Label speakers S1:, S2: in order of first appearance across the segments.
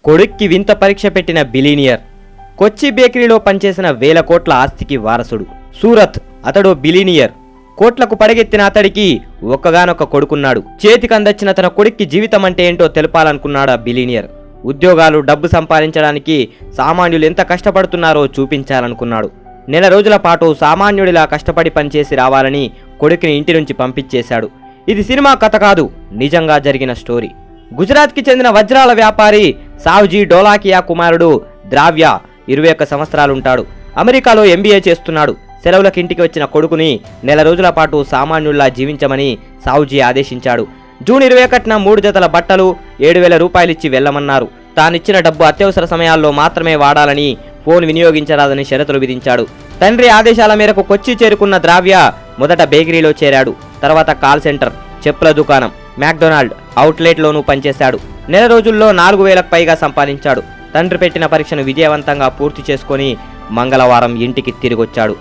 S1: కొడుక్కి వింత పరీక్ష పెట్టిన బిలీనియర్. కొచ్చి బేకరీలో పనిచేసిన వేల కోట్ల ఆస్తికి వారసుడు. సూరత్ అతడు బిలీనియర్. కోట్లకు పడగెత్తిన అతడికి ఒక్కగానొక్క కొడుకున్నాడు. చేతికందొచ్చిన తన కొడుక్కి జీవితం అంటే ఏంటో తెలపాలనుకున్నాడు ఆ బిలీనియర్. ఉద్యోగాలు, డబ్బు సంపాదించడానికి సామాన్యులు ఎంత కష్టపడుతున్నారో చూపించాలనుకున్నాడు. నెల రోజుల పాటు సామాన్యుడిలా కష్టపడి పనిచేసి రావాలని కొడుకుని ఇంటి నుంచి పంపించేశాడు. ఇది సినిమా కథ కాదు, నిజంగా జరిగిన స్టోరీ. గుజరాత్కి చెందిన వజ్రాల వ్యాపారి సావ్జీ డోలాకియా కుమారుడు ద్రావ్య 21 సంవత్సరాలుంటాడు. అమెరికాలో MBA చేస్తున్నాడు. సెలవులకు ఇంటికి వచ్చిన కొడుకుని నెల రోజుల పాటు సామాన్యుల్లా జీవించమని సావ్జీ ఆదేశించాడు. జూన్ 21న 3 జతల బట్టలు 7,000 రూపాయలిచ్చి వెళ్లమన్నారు. తానిచ్చిన డబ్బు అత్యవసర సమయాల్లో మాత్రమే వాడాలని, ఫోన్ వినియోగించరాదని షరతులు విధించాడు. తండ్రి ఆదేశాల మేరకు కొచ్చి చేరుకున్న ద్రావ్య మొదట బేకరీలో చేరాడు. తర్వాత కాల్ సెంటర్, చెప్పుల దుకాణం, మ్యాక్డొనాల్డ్ అవుట్లెట్లోనూ పనిచేశాడు. నెల రోజుల్లో 4,000కు పైగా సంపాదించాడు. తండ్రి పెట్టిన పరీక్షను విజయవంతంగా పూర్తి చేసుకుని మంగళవారం ఇంటికి తిరిగొచ్చాడు.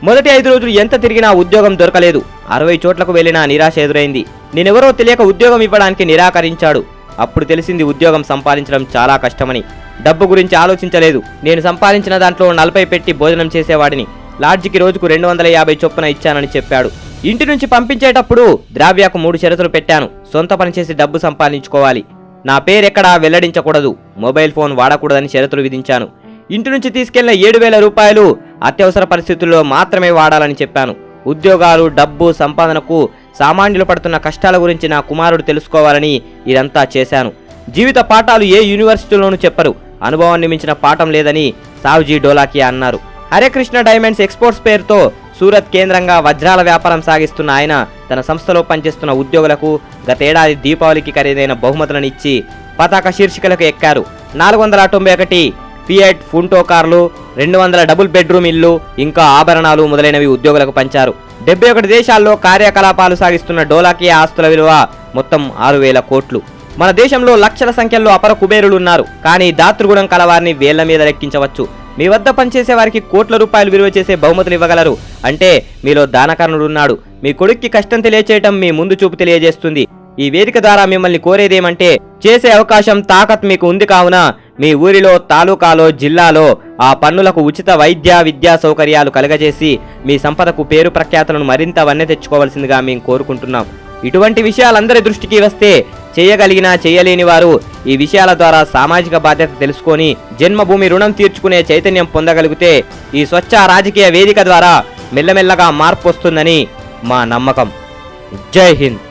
S1: మొదటి 5 రోజులు ఎంత తిరిగినా ఉద్యోగం దొరకలేదు. 60 చోట్లకు వెళ్లినా నిరాశ ఎదురైంది. నేనెవరో తెలియక ఉద్యోగం ఇవ్వడానికి నిరాకరించాడు. అప్పుడు తెలిసింది ఉద్యోగం సంపాదించడం చాలా కష్టమని. డబ్బు గురించి ఆలోచించలేదు. నేను సంపాదించిన దాంట్లో 40 పెట్టి భోజనం చేసేవాడిని. లాడ్జికి రోజుకు 250 చొప్పున ఇచ్చానని చెప్పాడు. ఇంటి నుంచి పంపించేటప్పుడు ద్రావ్యకు 3 షరతులు పెట్టాను. సొంత పని చేసి డబ్బు సంపాదించుకోవాలి, నా పేరెక్కడా వెల్లడించకూడదు, మొబైల్ ఫోన్ వాడకూడదని షరతులు విధించాను. ఇంటి నుంచి తీసుకెళ్లిన 7,000 రూపాయలు అత్యవసర పరిస్థితుల్లో మాత్రమే వాడాలని చెప్పాను. ఉద్యోగాలు, డబ్బు సంపాదనకు సామాన్యులు పడుతున్న కష్టాల గురించి నా కుమారుడు తెలుసుకోవాలని ఇదంతా చేశాను. జీవిత పాఠాలు ఏ యూనివర్సిటీలోనూ చెప్పరు. అనుభవాన్ని మించిన పాఠం లేదని సావ్జీ డోలాకియా అన్నారు. హరేకృష్ణ డైమండ్స్ ఎక్స్పోర్ట్స్ పేరుతో సూరత్ కేంద్రంగా వజ్రాల వ్యాపారం సాగిస్తున్న ఆయన తన సంస్థలో పనిచేస్తున్న ఉద్యోగులకు గతేడాది దీపావళికి ఖరీదైన బహుమతులను ఇచ్చి పతాక శీర్షికలకు ఎక్కారు. 491 ఫియట్ ఫుంటో కార్లు, 200 డబుల్ బెడ్రూమ్ ఇల్లు, ఇంకా ఆభరణాలు మొదలైనవి ఉద్యోగులకు పంచారు. 71 దేశాల్లో కార్యకలాపాలు సాగిస్తున్న డోలాకియా ఆస్తుల విలువ మొత్తం 6,000 కోట్లు. మన దేశంలో లక్షల సంఖ్యలో అపర కుబేరులున్నారు. కానీ దాతృగుణం కలవారిని వేళ్ల మీద లెక్కించవచ్చు. మీ వద్ద పనిచేసే వారికి కోట్ల రూపాయలు విలువ చేసే బహుమతులు ఇవ్వగలరు అంటే మీలో దానకర్ణుడున్నాడు. మీ కొడుక్కి కష్టం తెలియచేయటం మీ ముందు చూపు తెలియజేస్తుంది. ఈ వేదిక ద్వారా మిమ్మల్ని కోరేదేమంటే, చేసే అవకాశం, తాకత్ మీకు ఉంది కావున మీ ఊరిలో, తాలూకాలో, జిల్లాలో ఆ పన్నులకు ఉచిత వైద్య, విద్యా సౌకర్యాలు కలగజేసి మీ సంపదకు పేరు ప్రఖ్యాతులను మరింత వన్నె తెచ్చుకోవాల్సిందిగా మేము కోరుకుంటున్నాం. ఇటువంటి విషయాలందరి దృష్టికి వస్తే చేయగలిగినా చేయలేని వారు ఈ విషయాల ద్వారా సామాజిక బాధ్యత తెలుసుకొని జన్మభూమి రుణం తీర్చుకునే చైతన్యం పొందగలిగితే ఈ స్వచ్ఛ రాజకీయ వేదిక ద్వారా మెల్లమెల్లగా మార్పు వస్తుందని మా నమ్మకం. జై హింద్.